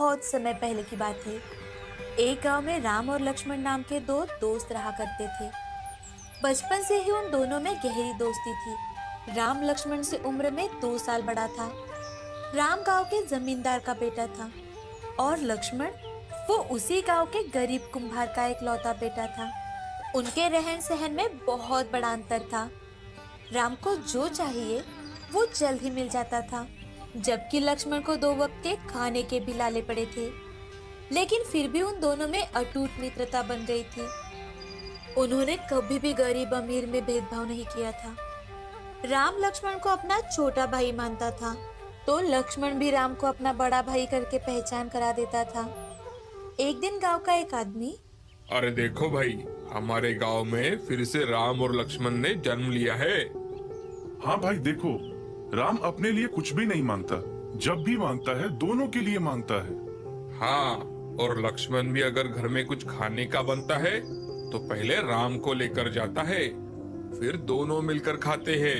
बहुत समय पहले की बात है। एक गांव में राम और लक्ष्मण नाम के दो दोस्त रहा करते थे। बचपन से ही उन दोनों में गहरी दोस्ती थी। राम लक्ष्मण से उम्र में 2 साल बड़ा था। राम गांव के जमींदार का बेटा था और लक्ष्मण वो उसी गांव के गरीब कुम्हार का इकलौता बेटा था। उनके रहन सहन में बहुत बड़ा अंतर था। राम को जो चाहिए वो जल्द ही मिल जाता था, जबकि लक्ष्मण को 2 वक्त के खाने के भी लाले पड़े थे। लेकिन फिर भी उन दोनों में अटूट मित्रता बन गई थी। उन्होंने कभी भी गरीब अमीर में भेदभाव नहीं किया था। राम लक्ष्मण को अपना छोटा भाई मानता था, तो लक्ष्मण भी राम को अपना बड़ा भाई करके पहचान करा देता था। एक दिन गांव का एक आदमी, अरे देखो भाई, हमारे गांव में फिर से राम और लक्ष्मण ने जन्म लिया है। हाँ भाई देखो, राम अपने लिए कुछ भी नहीं मांगता, जब भी मांगता है दोनों के लिए मांगता है। हाँ, और लक्ष्मण भी अगर घर में कुछ खाने का बनता है तो पहले राम को लेकर जाता है, फिर दोनों मिलकर खाते हैं।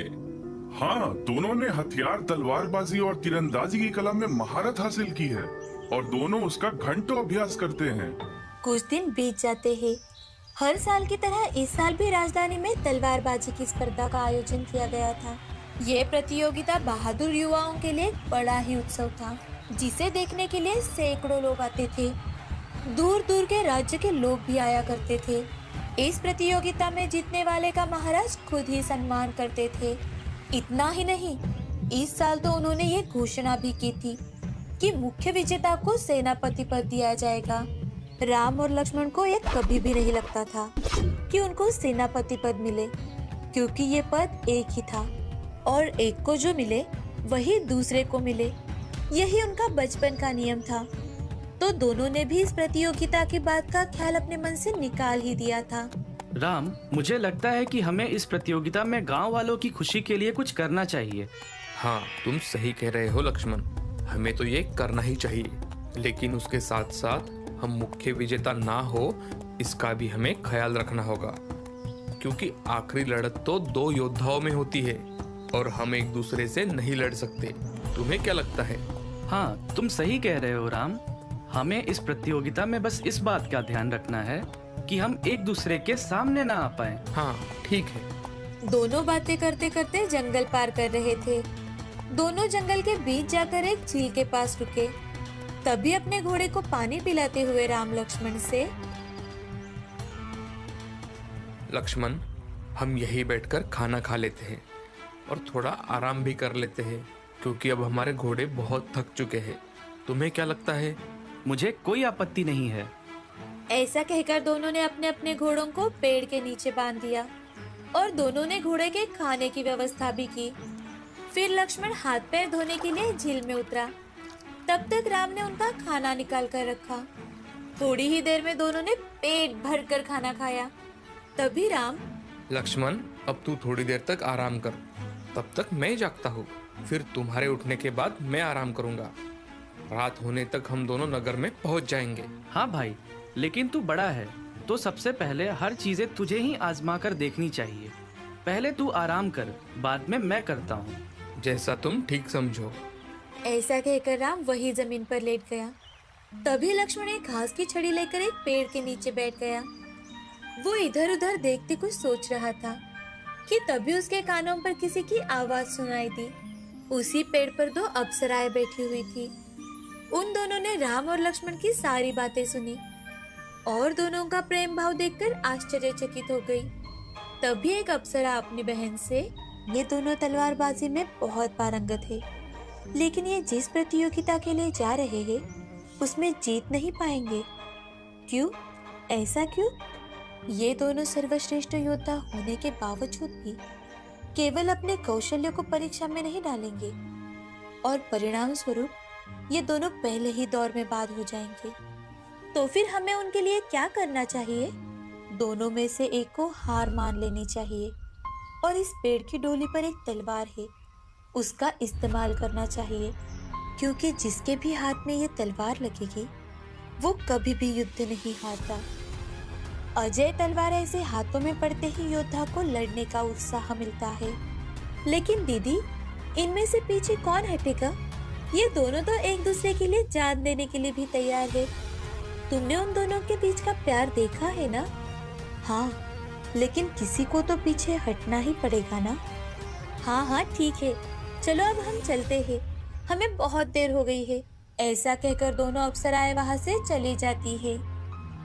हाँ, दोनों ने हथियार, तलवारबाजी और तीरंदाजी की कला में महारत हासिल की है और दोनों उसका घंटों अभ्यास करते हैं। कुछ दिन बीत जाते हैं। हर साल की तरह इस साल भी राजधानी में तलवारबाजी की स्पर्धा का आयोजन किया गया था। ये प्रतियोगिता बहादुर युवाओं के लिए एक बड़ा ही उत्सव था, जिसे देखने के लिए सैकड़ों लोग आते थे। दूर दूर के राज्य के लोग भी आया करते थे। इस प्रतियोगिता में जीतने वाले का महाराज खुद ही सम्मान करते थे। इतना ही नहीं, इस साल तो उन्होंने ये घोषणा भी की थी कि मुख्य विजेता को सेनापति पद दिया जाएगा। राम और लक्ष्मण को ये कभी भी नहीं लगता था कि उनको सेनापति पद मिले, क्योंकि ये पद एक ही था और एक को जो मिले वही दूसरे को मिले। यही उनका बचपन का नियम था। तो दोनों ने भी इस प्रतियोगिता की बात का ख्याल अपने मन से निकाल ही दिया था। राम, मुझे लगता है कि हमें इस प्रतियोगिता में गांव वालों की खुशी के लिए कुछ करना चाहिए। हाँ, तुम सही कह रहे हो लक्ष्मण, हमें तो ये करना ही चाहिए, लेकिन उसके साथ साथ हम मुख्य विजेता ना हो इसका भी हमें ख्याल रखना होगा, क्योंकि आखिरी लड़त तो 2 योद्धाओं में होती है और हम एक दूसरे से नहीं लड़ सकते। तुम्हें क्या लगता है? हाँ, तुम सही कह रहे हो राम। हमें इस प्रतियोगिता में बस इस बात का ध्यान रखना है कि हम एक दूसरे के सामने ना आ पाए। हाँ ठीक है। दोनों बातें करते करते जंगल पार कर रहे थे। दोनों जंगल के बीच जाकर एक झील के पास रुके। तभी अपने घोड़े को पानी पिलाते हुए राम लक्ष्मण से, लक्ष्मण, हम यहीं बैठकर खाना खा लेते हैं और थोड़ा आराम भी कर लेते हैं, क्योंकि अब हमारे घोड़े बहुत थक चुके हैं। तुम्हें क्या लगता है? मुझे कोई आपत्ति नहीं है। ऐसा कहकर दोनों ने अपने अपने घोड़ों को पेड़ के नीचे बांध दिया और दोनों ने घोड़े के खाने की व्यवस्था भी की। फिर लक्ष्मण हाथ पैर धोने के लिए झील में उतरा। तब तक राम ने उनका खाना निकाल कर रखा। थोड़ी ही देर में दोनों ने पेट भर कर खाना खाया। तभी राम, लक्ष्मण, अब तू थोड़ी देर तक आराम कर, तब तक मैं जागता हूँ, फिर तुम्हारे उठने के बाद मैं आराम करूँगा। रात होने तक हम दोनों नगर में पहुँच जाएंगे। हाँ भाई, लेकिन तू बड़ा है तो सबसे पहले हर चीजें तुझे ही आजमा कर देखनी चाहिए। पहले तू आराम कर, बाद में मैं करता हूँ। जैसा तुम ठीक समझो। ऐसा कहकर राम वही जमीन पर लेट गया। तभी लक्ष्मण एक घास की छड़ी लेकर एक पेड़ के नीचे बैठ गया। वो इधर उधर देखते कुछ सोच रहा था कि तभी उसके कानों पर किसी की आवाज सुनाई दी। उसी पेड़ पर 2 अप्सराएं बैठी हुई थी। उन दोनों ने राम और लक्ष्मण की सारी बातें सुनी और दोनों का प्रेम भाव देखकर आश्चर्यचकित हो गई। तभी एक अप्सरा अपनी बहन से, ये दोनों तलवारबाजी में बहुत पारंगत है, लेकिन ये जिस प्रतियोगिता के लिए जा रहे हैं उसमें जीत नहीं पाएंगे। क्यों? ऐसा क्यों? ये दोनों सर्वश्रेष्ठ योद्धा होने के बावजूद भी केवल अपने कौशल्य को परीक्षा में नहीं डालेंगे और परिणाम स्वरूप ये दोनों पहले ही दौर में बाद हो जाएंगे। तो फिर हमें उनके लिए क्या करना चाहिए? दोनों में से एक को हार मान लेनी चाहिए और इस पेड़ की डोली पर एक तलवार है, उसका इस्तेमाल करना चाहिए, क्योंकि जिसके भी हाथ में ये तलवार लगेगी वो कभी भी युद्ध नहीं हारता। अजय तलवार ऐसे हाथों में पड़ते ही योद्धा को लड़ने का उत्साह मिलता है। लेकिन दीदी, इनमें से पीछे कौन हटेगा? ये दोनों तो एक दूसरे के लिए जान देने के लिए भी तैयार है। तुमने उन दोनों के बीच का प्यार देखा है ना? हाँ, लेकिन किसी को तो पीछे हटना ही पड़ेगा ना। हाँ हाँ ठीक है, चलो अब हम चलते हैं, हमें बहुत देर हो गई है। ऐसा कहकर दोनों अप्सराएं वहां से चली जाती है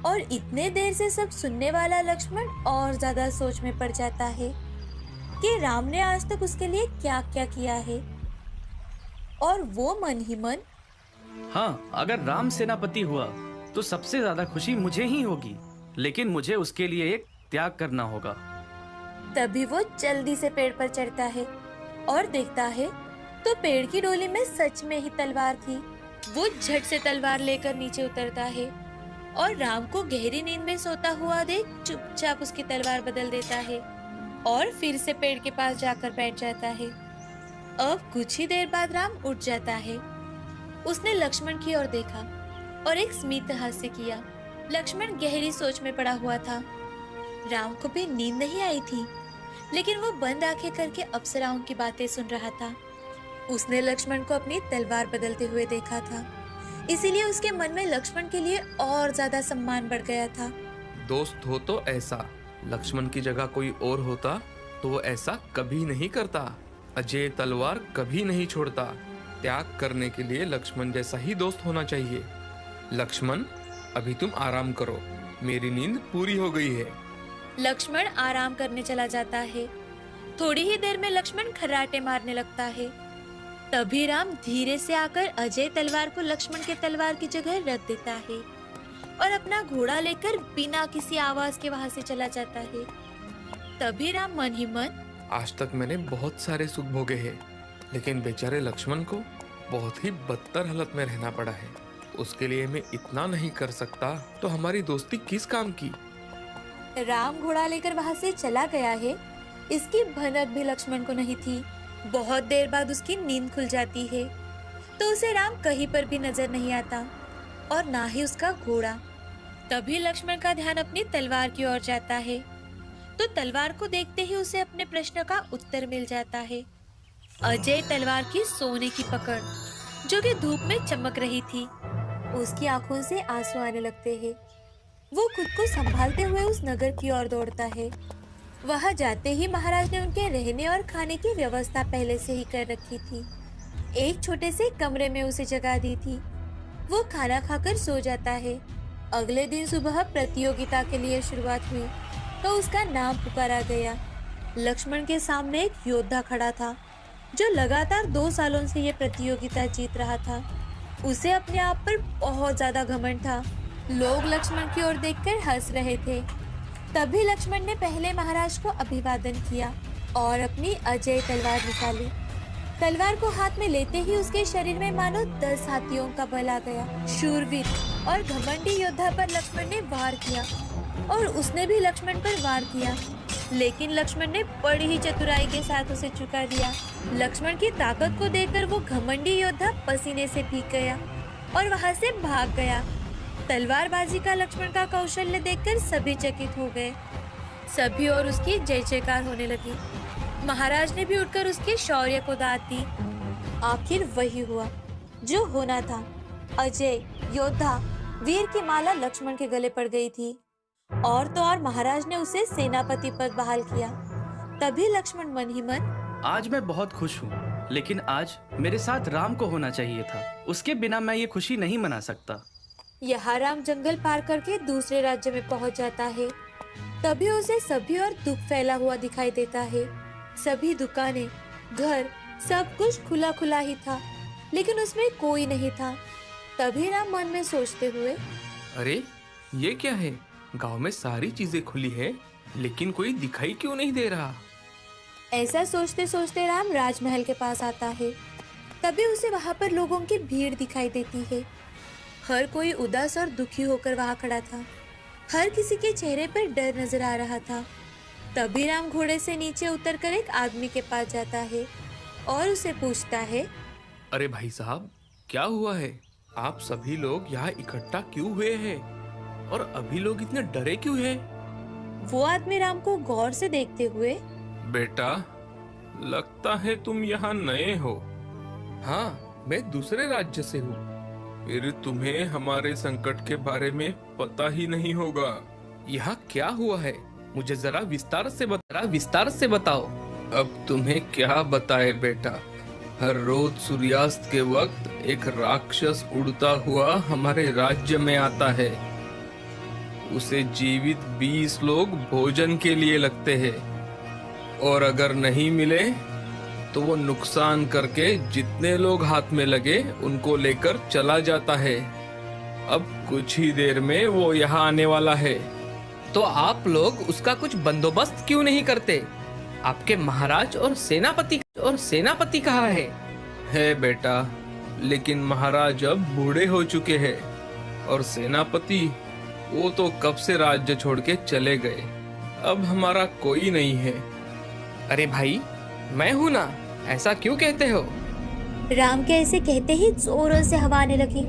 और इतने देर से सब सुनने वाला लक्ष्मण और ज्यादा सोच में पड़ जाता है कि राम ने आज तक उसके लिए क्या क्या किया है। और वो मन ही मन, हाँ, अगर राम सेनापति हुआ तो सबसे ज्यादा खुशी मुझे ही होगी, लेकिन मुझे उसके लिए एक त्याग करना होगा। तभी वो जल्दी से पेड़ पर चढ़ता है और देखता है तो पेड़ की डोली में सच में ही तलवार थी। वो झट से तलवार लेकर नीचे उतरता है और राम को गहरी नींद में सोता हुआ देख चुपचाप उसकी तलवार बदल देता है और फिर से पेड़ के पास जाकर बैठ जाता है। अब कुछ ही देर बाद राम उठ जाता है। उसने लक्ष्मण की ओर देखा और एक स्मित हास्य किया। लक्ष्मण गहरी सोच में पड़ा हुआ था। राम को भी नींद नहीं आई थी, लेकिन वो बंद आंखें करके अप्सराओं की बातें सुन रहा था। उसने लक्ष्मण को अपनी तलवार बदलते हुए देखा था, इसीलिए उसके मन में लक्ष्मण के लिए और ज्यादा सम्मान बढ़ गया था। दोस्त हो तो ऐसा, लक्ष्मण की जगह कोई और होता तो वो ऐसा कभी नहीं करता। अजय तलवार कभी नहीं छोड़ता। त्याग करने के लिए लक्ष्मण जैसा ही दोस्त होना चाहिए। लक्ष्मण, अभी तुम आराम करो, मेरी नींद पूरी हो गई है। लक्ष्मण आराम करने चला जाता है। थोड़ी ही देर में लक्ष्मण खर्राटे मारने लगता है। तभी राम धीरे से आकर अजय तलवार को लक्ष्मण के तलवार की जगह रख देता है और अपना घोड़ा लेकर बिना किसी आवाज के वहां से चला जाता है। तभी राम मन ही मन, आज तक मैंने बहुत सारे सुख भोगे हैं, लेकिन बेचारे लक्ष्मण को बहुत ही बदतर हालत में रहना पड़ा है। उसके लिए मैं इतना नहीं कर सकता तो हमारी दोस्ती किस काम की। राम घोड़ा लेकर वहां से चला गया है, इसकी भनक भी लक्ष्मण को नहीं थी। बहुत देर बाद उसकी नींद खुल जाती है तो उसे राम कहीं पर भी नजर नहीं आता और ना ही उसका घोड़ा। तभी लक्ष्मण का ध्यान अपनी तलवार की ओर जाता है तो तलवार को देखते ही उसे अपने प्रश्न का उत्तर मिल जाता है। अजय तलवार की सोने की पकड़ जो कि धूप में चमक रही थी। उसकी आंखों से आंसू आने लगते हैं। वो खुद को संभालते हुए उस नगर की ओर दौड़ता है। वहां जाते ही महाराज ने उनके रहने और खाने की व्यवस्था पहले से ही कर रखी थी। एक छोटे से कमरे में उसे जगह दी थी। वो खाना खाकर सो जाता है। अगले दिन सुबह प्रतियोगिता के लिए शुरुआत हुई तो उसका नाम पुकारा गया। लक्ष्मण के सामने एक योद्धा खड़ा था जो लगातार 2 सालों से ये प्रतियोगिता जीत रहा था। उसे अपने आप पर बहुत ज्यादा घमंड था। लोग लक्ष्मण की ओर देखकर हंस रहे थे। तभी लक्ष्मण ने पहले महाराज को अभिवादन किया और अपनी अजय तलवार निकाली। तलवार को हाथ में लेते ही उसके शरीर में मानो 10 हाथियों का बल आ गया। शूरवीर और घमंडी योद्धा पर लक्ष्मण ने वार किया और उसने भी लक्ष्मण पर वार किया, लेकिन लक्ष्मण ने बड़ी ही चतुराई के साथ उसे चुका दिया। लक्ष्मण की ताकत को देखकर वो घमंडी योद्धा पसीने से भीग गया और वहां से भाग गया। तलवारबाजी का लक्ष्मण का कौशल्य देखकर सभी चकित हो गए। सभी और उसकी जय जयकार होने लगी। महाराज ने भी उठकर उसके शौर्य को दाद दी। आखिर वही हुआ जो होना था। अजय योद्धा वीर की माला लक्ष्मण के गले पड़ गई थी और तो और महाराज ने उसे सेनापति पद बहाल किया। तभी लक्ष्मण मन ही मन, आज मैं बहुत खुश हूँ, लेकिन आज मेरे साथ राम को होना चाहिए था। उसके बिना मैं ये खुशी नहीं मना सकता। यहाँ राम जंगल पार करके दूसरे राज्य में पहुँच जाता है। तभी उसे सभी और दुख फैला हुआ दिखाई देता है। सभी दुकानें, घर, सब कुछ खुला खुला ही था, लेकिन उसमें कोई नहीं था। तभी राम मन में सोचते हुए, अरे ये क्या है, गांव में सारी चीजें खुली है लेकिन कोई दिखाई क्यों नहीं दे रहा। ऐसा सोचते सोचते राम राजमहल के पास आता है। तभी उसे वहाँ पर लोगों की भीड़ दिखाई देती है। हर कोई उदास और दुखी होकर वहाँ खड़ा था। हर किसी के चेहरे पर डर नजर आ रहा था। तभी राम घोड़े से नीचे उतरकर एक आदमी के पास जाता है और उसे पूछता है, अरे भाई साहब, क्या हुआ है? आप सभी लोग यहाँ इकट्ठा क्यों हुए हैं और अभी लोग इतने डरे क्यों हैं? वो आदमी राम को गौर से देखते हुए, बेटा, लगता है तुम यहाँ नए हो। हाँ, मैं दूसरे राज्य से हूँ। फिर तुम्हें हमारे संकट के बारे में पता ही नहीं होगा। यहाँ क्या हुआ है, मुझे जरा विस्तार से बताओ। अब तुम्हें क्या बताए बेटा, हर रोज सूर्यास्त के वक्त एक राक्षस उड़ता हुआ हमारे राज्य में आता है। उसे जीवित 20 लोग भोजन के लिए लगते हैं, और अगर नहीं मिले तो वो नुकसान करके जितने लोग हाथ में लगे उनको लेकर चला जाता है। अब कुछ ही देर में वो यहाँ आने वाला है। तो आप लोग उसका कुछ बंदोबस्त क्यों नहीं करते? आपके महाराज और सेनापति कहाँ है बेटा, लेकिन महाराज अब बूढ़े हो चुके हैं और सेनापति वो तो कब से राज्य छोड़ के चले गए। अब हमारा कोई नहीं है। अरे भाई, मैं हूँ ना, ऐसा क्यों कहते हो? राम के ऐसे कहते ही जोरों से हवा आने लगी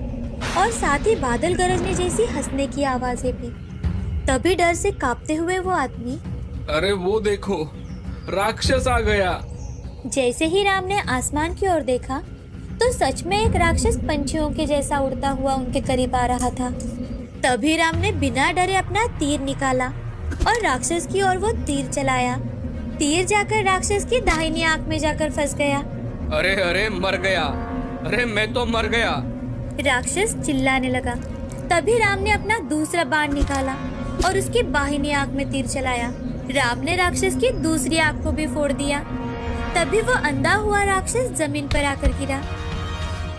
और साथ ही बादल गरजने जैसी हंसने की आवाजें भी। तभी डर से कांपते हुए वो आदमी, अरे वो देखो, राक्षस आ गया। जैसे ही राम ने आसमान की ओर देखा तो सच में एक राक्षस पंछियों के जैसा उड़ता हुआ उनके करीब आ रहा था। तभी राम ने बिना डरे अपना तीर निकाला और राक्षस की ओर वो तीर चलाया। तीर जाकर राक्षस की दाहिनी आंख में जाकर फंस गया। अरे अरे, मर गया, अरे मैं तो मर गया। राक्षस चिल्लाने लगा। तभी राम ने अपना दूसरा बाण निकाला और उसकी बाहिनी आंख में तीर चलाया। राम ने राक्षस की दूसरी आंख को भी फोड़ दिया। तभी वो अंधा हुआ राक्षस जमीन पर आकर गिरा।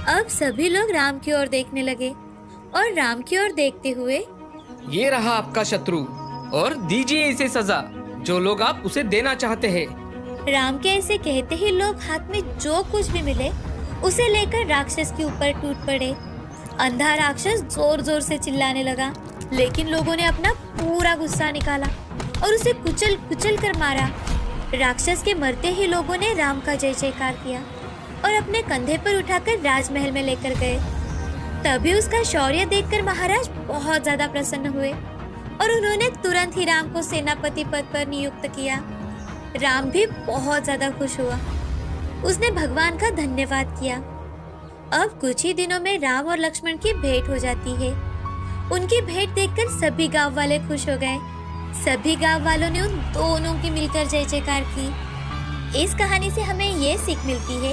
अब सभी लोग राम की ओर देखने लगे और राम की ओर देखते हुए, ये रहा आपका शत्रु, और दीजिए इसे सजा जो लोग आप उसे देना चाहते हैं। राम के ऐसे कहते ही लोग हाथ में जो कुछ भी मिले उसे लेकर राक्षस के ऊपर टूट पड़े। अंधा राक्षस जोर जोर से चिल्लाने लगा, लेकिन लोगों ने अपना पूरा गुस्सा निकाला और उसे कुचल कुचल कर मारा। राक्षस के मरते ही लोगों ने राम का जय जयकार किया और अपने कंधे पर उठाकर राजमहल में लेकर गए। तभी उसका शौर्य देखकर महाराज बहुत ज्यादा प्रसन्न हुए और उन्होंने तुरंत ही राम को सेनापति पद पर नियुक्त किया। राम भी बहुत ज्यादा खुश हुआ। उसने भगवान का धन्यवाद किया। अब कुछ ही दिनों में राम और लक्ष्मण की भेंट हो जाती है। उनकी भेंट देखकर सभी गांव वाले खुश हो गए। सभी गांव वालों ने उन दोनों की मिलकर जय जयकार की। इस कहानी से हमें ये सीख मिलती है